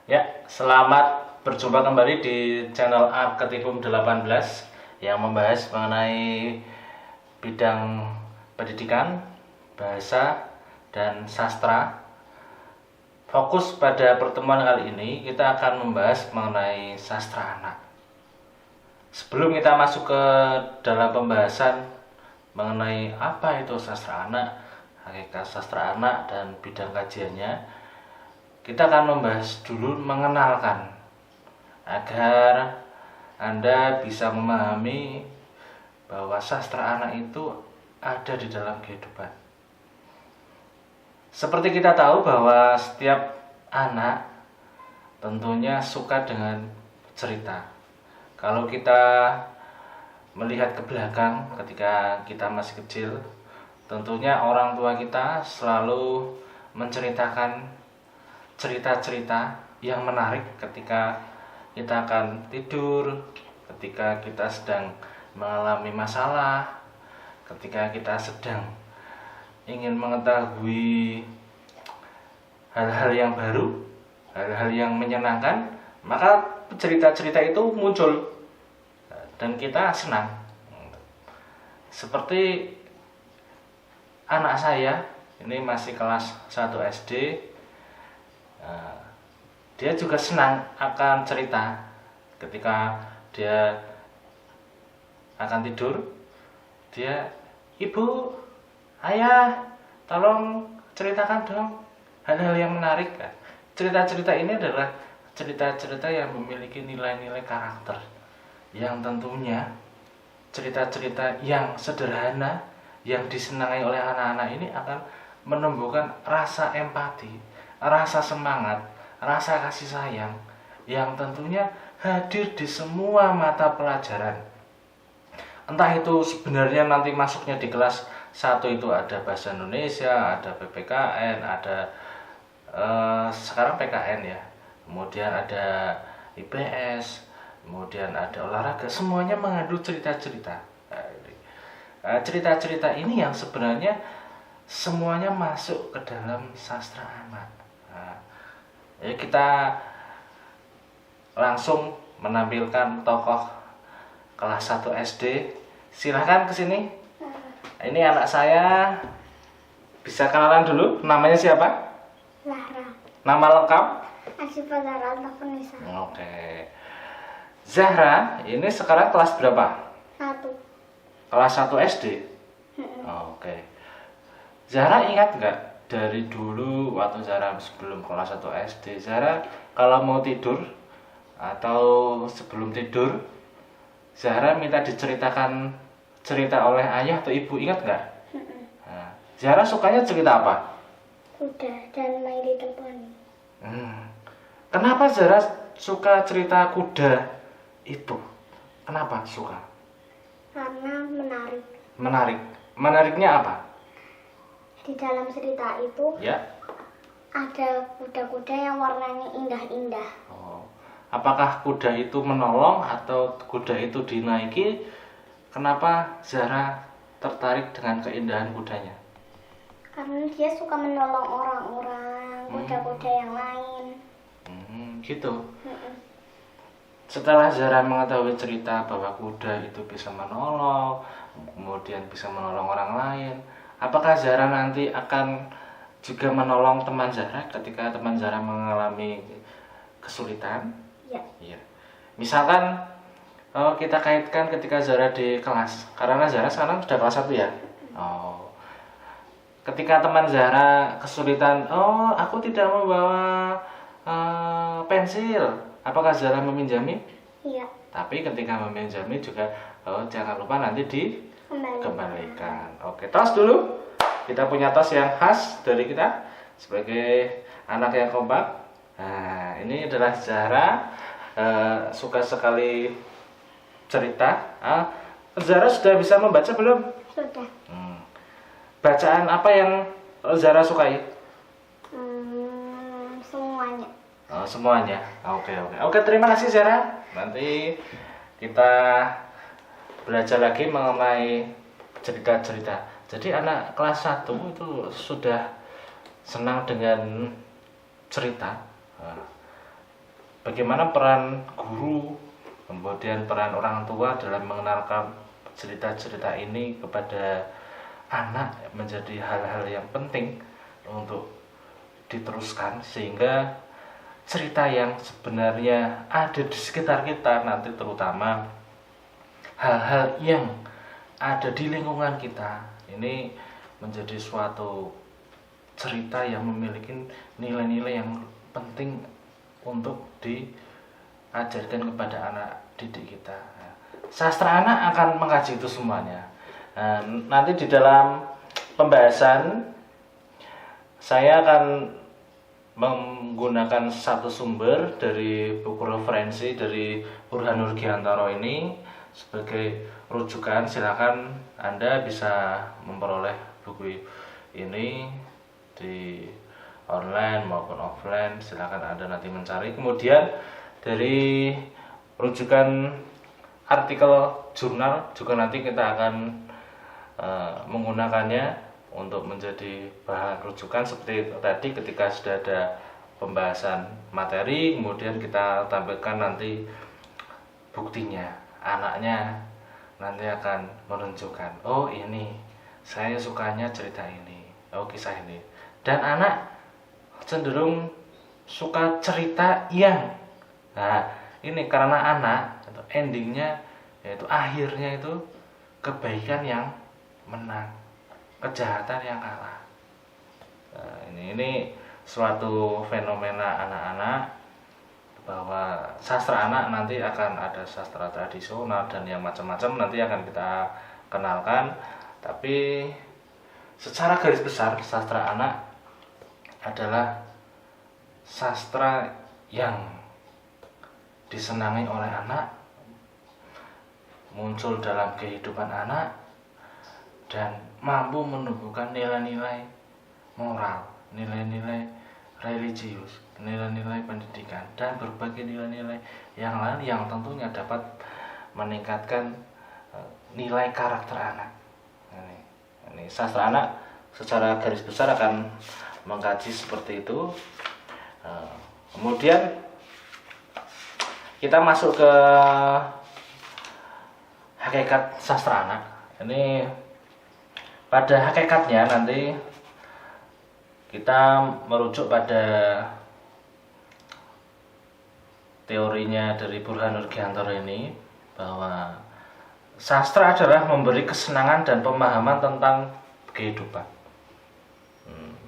Ya, selamat berjumpa kembali di channel Arketipum 18 yang membahas mengenai bidang pendidikan, bahasa, dan sastra. Fokus pada pertemuan kali ini kita akan membahas mengenai sastra anak. Sebelum kita masuk ke dalam pembahasan mengenai apa itu sastra anak, hakikat sastra anak dan bidang kajiannya, kita akan membahas dulu mengenalkan agar Anda bisa memahami bahwa sastra anak itu ada di dalam kehidupan. Seperti kita tahu bahwa setiap anak tentunya suka dengan cerita. Kalau kita melihat ke belakang ketika kita masih kecil, tentunya orang tua kita selalu menceritakan cerita-cerita yang menarik ketika kita akan tidur, ketika kita sedang mengalami masalah, ketika kita sedang ingin mengetahui hal-hal yang baru, hal-hal yang menyenangkan, maka cerita-cerita itu muncul dan kita senang. Seperti anak saya, ini masih kelas 1 SD. Dia juga senang akan cerita ketika dia akan tidur. Dia, "Ibu, ayah, tolong ceritakan dong hal-hal yang menarik." Cerita-cerita ini adalah cerita-cerita yang memiliki nilai-nilai karakter, yang tentunya cerita-cerita yang sederhana yang disenangi oleh anak-anak ini akan menumbuhkan rasa empati, rasa semangat, rasa kasih sayang yang tentunya hadir di semua mata pelajaran. Entah itu sebenarnya nanti masuknya di kelas 1 itu ada bahasa Indonesia, ada PPKN, ada sekarang PKN ya, kemudian ada IPS, kemudian ada olahraga, semuanya mengandung cerita-cerita. Cerita-cerita ini yang sebenarnya semuanya masuk ke dalam sastra anak. Kita langsung menampilkan tokoh kelas 1 SD. Silahkan ke sini. Ini anak saya. Bisa kenalan dulu. Namanya siapa? Zahra. Nama lengkap? Asyifa Zahra Al-Nisa. Oke. Zahra, ini sekarang kelas berapa? 1. Kelas 1 SD? Oke. Zahra ingat nggak dari dulu waktu Zahra sebelum kelas 1 SD, Zahra kalau mau tidur atau sebelum tidur, Zahra minta diceritakan cerita oleh ayah atau ibu, ingat nggak? Nah, Zahra sukanya cerita apa? Kuda dan My Little Pony. Kenapa Zahra suka cerita kuda itu? Kenapa suka? Karena menarik. Menarik. Menariknya apa? Di dalam cerita itu Ya. ada kuda-kuda yang warnanya indah-indah. Apakah kuda itu menolong atau kuda itu dinaiki? Kenapa Zahra tertarik dengan keindahan kudanya? Karena dia suka menolong orang-orang, kuda-kuda yang lain. Gitu. Setelah Zahra mengetahui cerita bahwa kuda itu bisa menolong, kemudian bisa menolong orang lain, apakah Zahra nanti akan juga menolong teman Zahra ketika teman Zahra mengalami kesulitan? Iya. Misalkan kita kaitkan ketika Zahra di kelas, karena Zahra sekarang sudah kelas 1 ya. Ketika teman Zahra kesulitan, aku tidak membawa pensil, apakah Zahra meminjami? Iya. Tapi ketika meminjami juga jangan lupa nanti dikembalikan. Oke, tos dulu. Kita punya tos yang khas dari kita sebagai anak yang kompak. Nah, ini adalah Zahra, suka sekali cerita. Zahra sudah bisa membaca belum? Sudah. Bacaan apa yang Zahra sukai? Semuanya. Semuanya. Oke, terima kasih Zahra. Nanti kita belajar lagi mengenai cerita-cerita. Jadi anak kelas 1 itu sudah senang dengan cerita. bagaimana peran guru, kemudian peran orang tua dalam mengenalkan cerita-cerita ini kepada anak menjadi hal-hal yang penting untuk diteruskan, sehingga cerita yang sebenarnya ada di sekitar kita nanti, terutama hal-hal yang ada di lingkungan kita, ini menjadi suatu cerita yang memiliki nilai-nilai yang penting untuk diajarkan kepada anak didik kita. Sastra anak akan mengkaji itu semuanya. Nanti di dalam pembahasan saya akan menggunakan satu sumber dari buku referensi dari Burhanur Giantoro ini sebagai rujukan. Silakan Anda bisa memperoleh buku ini di online maupun offline, silakan Anda nanti mencari. Kemudian dari rujukan artikel jurnal juga nanti kita akan menggunakannya untuk menjadi bahan rujukan seperti tadi ketika sudah ada pembahasan materi, kemudian kita tampilkan nanti buktinya. Anaknya nanti akan menunjukkan, oh ini saya sukanya cerita ini, oh kisah ini. Dan anak cenderung suka cerita yang, nah ini karena anak endingnya yaitu akhirnya itu kebaikan yang menang, kejahatan yang kalah. Nah, ini suatu fenomena anak-anak, bahwa sastra anak nanti akan ada sastra tradisional dan yang macam-macam nanti akan kita kenalkan. Tapi secara garis besar sastra anak adalah sastra yang disenangi oleh anak, muncul dalam kehidupan anak, dan mampu menumbuhkan nilai-nilai moral, nilai-nilai religius, nilai-nilai pendidikan, dan berbagai nilai-nilai yang lain yang tentunya dapat meningkatkan nilai karakter anak. Ini sastra anak secara garis besar akan mengkaji seperti itu. Kemudian kita masuk ke hakikat sastra anak. Ini pada hakikatnya nanti kita merujuk pada teorinya dari Burhanur Giantoro ini, bahwa sastra adalah memberi kesenangan dan pemahaman tentang kehidupan.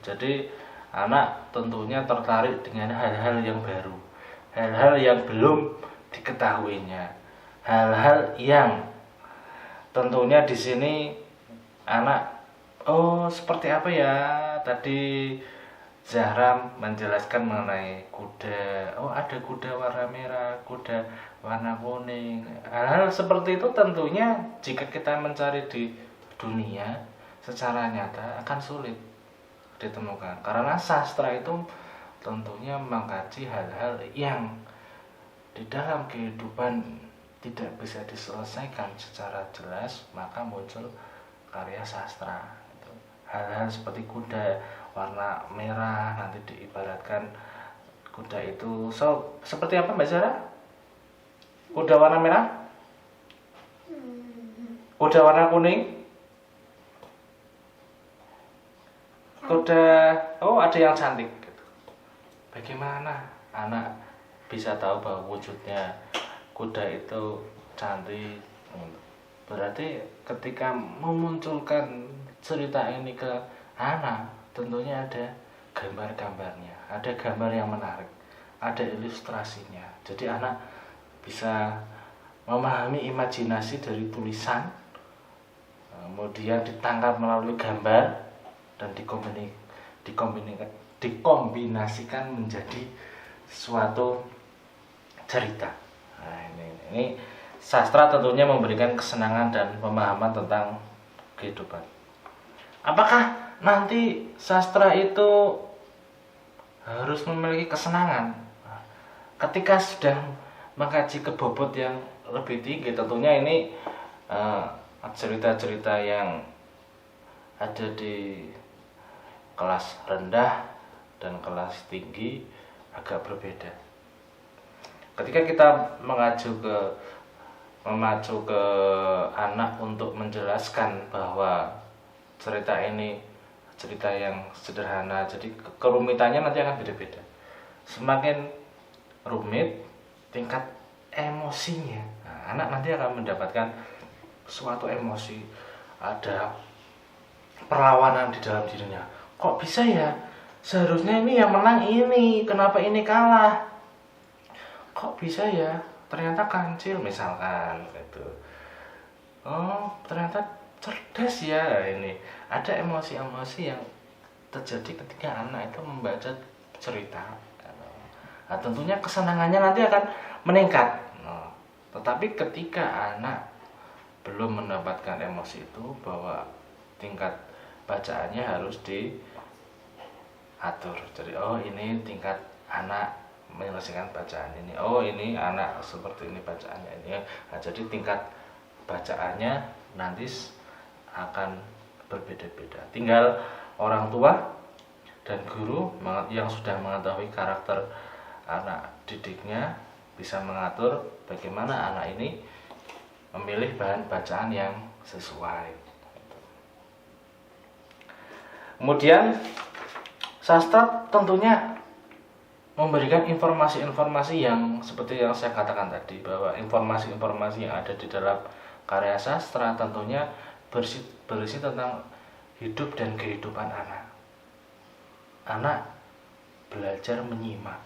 Jadi anak tentunya tertarik dengan hal-hal yang baru, hal-hal yang belum diketahuinya, hal-hal yang tentunya di sini anak, oh seperti apa ya, tadi Zahra menjelaskan mengenai kuda, oh ada kuda warna merah, kuda warna kuning. Hal-hal seperti itu tentunya jika kita mencari di dunia secara nyata akan sulit ditemukan, karena sastra itu tentunya mengkaji hal-hal yang di dalam kehidupan tidak bisa diselesaikan secara jelas, maka muncul karya sastra. Hal-hal seperti kuda warna merah, nanti diibaratkan kuda itu seperti apa Mbak Zara? Kuda warna merah? Kuda warna kuning? Kuda, oh ada yang cantik. Bagaimana anak bisa tahu bahwa wujudnya kuda itu cantik? Berarti ketika memunculkan cerita ini ke anak, tentunya ada gambar-gambarnya, ada gambar yang menarik, ada ilustrasinya. Jadi anak bisa memahami imajinasi dari tulisan, kemudian ditangkap melalui gambar, dan dikombinasikan menjadi suatu cerita. Nah, ini sastra tentunya memberikan kesenangan dan pemahaman tentang kehidupan. Apakah nanti sastra itu harus memiliki kesenangan? Ketika sudah mengkaji ke bobot yang lebih tinggi, tentunya ini cerita-cerita yang ada di kelas rendah dan kelas tinggi agak berbeda. ketika kita memacu ke anak untuk menjelaskan bahwa cerita ini cerita yang sederhana, jadi kerumitannya nanti akan beda-beda. Semakin rumit tingkat emosinya, anak nanti akan mendapatkan suatu emosi, ada perlawanan di dalam dirinya. Kok bisa ya? Seharusnya ini yang menang ini, kenapa ini kalah? Kok bisa ya? Ternyata kancil misalkan gitu. Oh, ternyata cerdas ya ini. Ada emosi-emosi yang terjadi ketika anak itu membaca cerita. Nah, tentunya kesenangannya nanti akan meningkat. Nah, tetapi ketika anak belum mendapatkan emosi itu, bahwa tingkat bacaannya harus diatur. Jadi oh ini tingkat anak menyelesaikan bacaan ini, oh ini anak seperti ini bacaannya ini. Nah, jadi tingkat bacaannya nanti akan berbeda-beda. Tinggal orang tua dan guru yang sudah mengetahui karakter anak didiknya bisa mengatur bagaimana anak ini memilih bahan bacaan yang sesuai. Kemudian sastra tentunya memberikan informasi-informasi yang seperti yang saya katakan tadi, bahwa informasi-informasi yang ada di dalam karya sastra tentunya berisi tentang hidup dan kehidupan anak. Anak belajar menyimak.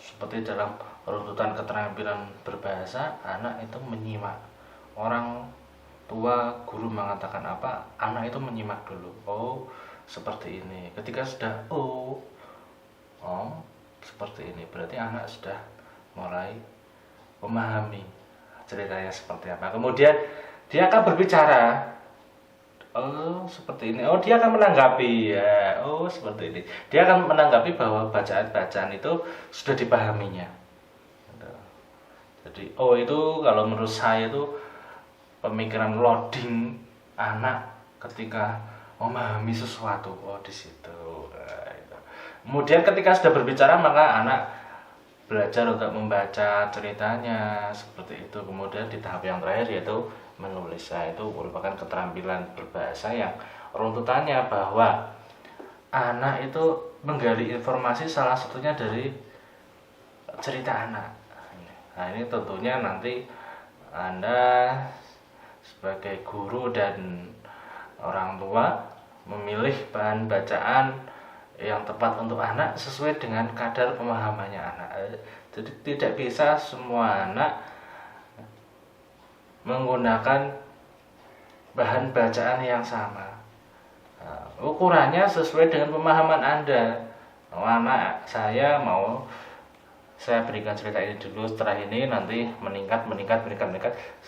Seperti dalam runtutan keterampilan berbahasa, anak itu menyimak. Orang tua, guru mengatakan apa, anak itu menyimak dulu. Oh, seperti ini. Ketika sudah oh seperti ini, berarti anak sudah mulai memahami ceritanya seperti apa. Kemudian dia akan berbicara. Oh, seperti ini. Oh, dia akan menanggapi ya. Oh, seperti ini. Dia akan menanggapi bahwa bacaan-bacaan itu sudah dipahaminya. Jadi, oh itu kalau menurut saya itu pemikiran loading anak ketika memahami sesuatu. Oh, di situ. Nah, itu. Kemudian ketika sudah berbicara, maka anak belajar untuk membaca ceritanya seperti itu. Kemudian di tahap yang terakhir yaitu menulis. Itu merupakan keterampilan berbahasa yang runtutannya bahwa anak itu menggali informasi salah satunya dari cerita anak. Nah, ini tentunya nanti Anda sebagai guru dan orang tua memilih bahan bacaan yang tepat untuk anak sesuai dengan kadar pemahamannya anak. Jadi tidak bisa semua anak menggunakan bahan bacaan yang sama. Ukurannya sesuai dengan pemahaman Anda. Anak saya saya berikan cerita ini dulu, setelah ini nanti meningkat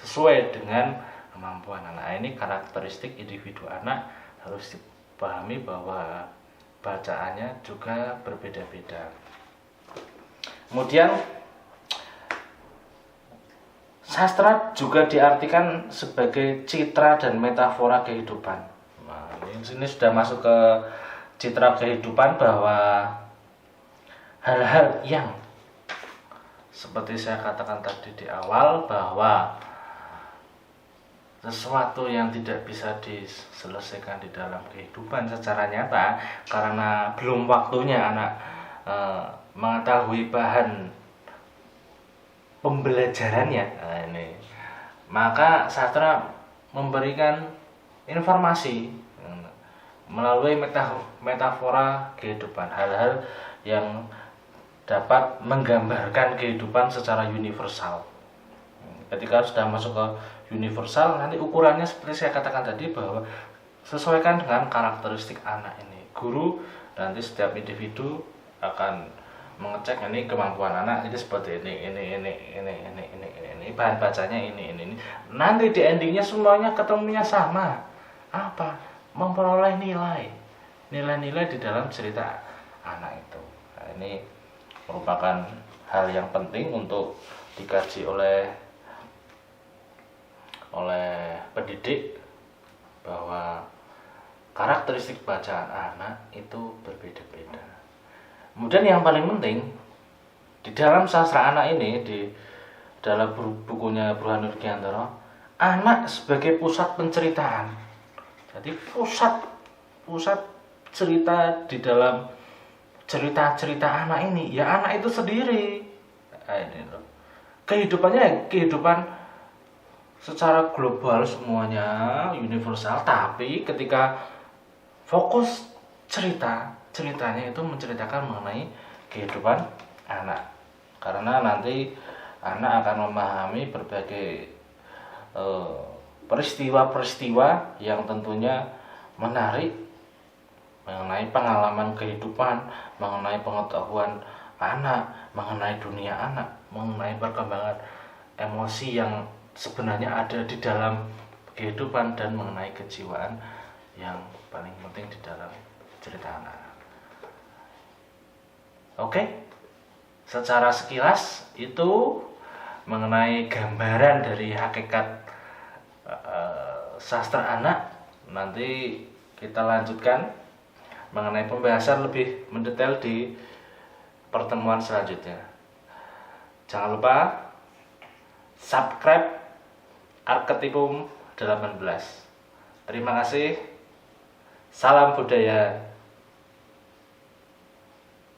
sesuai dengan kemampuan anak. Ini karakteristik individu anak harus dipahami bahwa bacaannya juga berbeda-beda. Kemudian sastra juga diartikan sebagai citra dan metafora kehidupan. Nah, ini sudah masuk ke citra kehidupan, bahwa hal-hal yang seperti saya katakan tadi di awal, bahwa sesuatu yang tidak bisa diselesaikan di dalam kehidupan secara nyata karena belum waktunya anak mengetahui bahan pembelajarannya. Nah, ini maka sastra memberikan informasi melalui metafora kehidupan, hal-hal yang dapat menggambarkan kehidupan secara universal. Ketika sudah masuk ke universal, nanti ukurannya seperti saya katakan tadi, bahwa sesuaikan dengan karakteristik anak ini. Guru nanti setiap individu akan mengecek ini kemampuan anak ini seperti ini bahan bacanya ini. Nanti di endingnya semuanya ketemunya sama, apa? Memperoleh nilai di dalam cerita anak itu. Nah, ini merupakan hal yang penting untuk dikaji oleh pendidik, bahwa karakteristik bacaan anak itu berbeda-beda. Kemudian yang paling penting Di dalam sastra anak ini, di dalam bukunya Burhanuddin Rudiantoro, anak sebagai pusat penceritaan. Jadi pusat cerita di dalam cerita-cerita anak ini ya anak itu sendiri. Nah, ini loh. Kehidupan secara global semuanya universal, tapi ketika fokus ceritanya itu menceritakan mengenai kehidupan anak, karena nanti anak akan memahami berbagai peristiwa-peristiwa yang tentunya menarik mengenai pengalaman kehidupan, mengenai pengetahuan anak, mengenai dunia anak, mengenai perkembangan emosi yang sebenarnya ada di dalam kehidupan, dan mengenai kejiwaan yang paling penting di dalam cerita anak. Oke, secara sekilas itu mengenai gambaran dari hakikat sastra anak. Nanti kita lanjutkan mengenai pembahasan lebih mendetail di pertemuan selanjutnya. Jangan lupa subscribe Arketipum 18. Terima kasih. Salam budaya.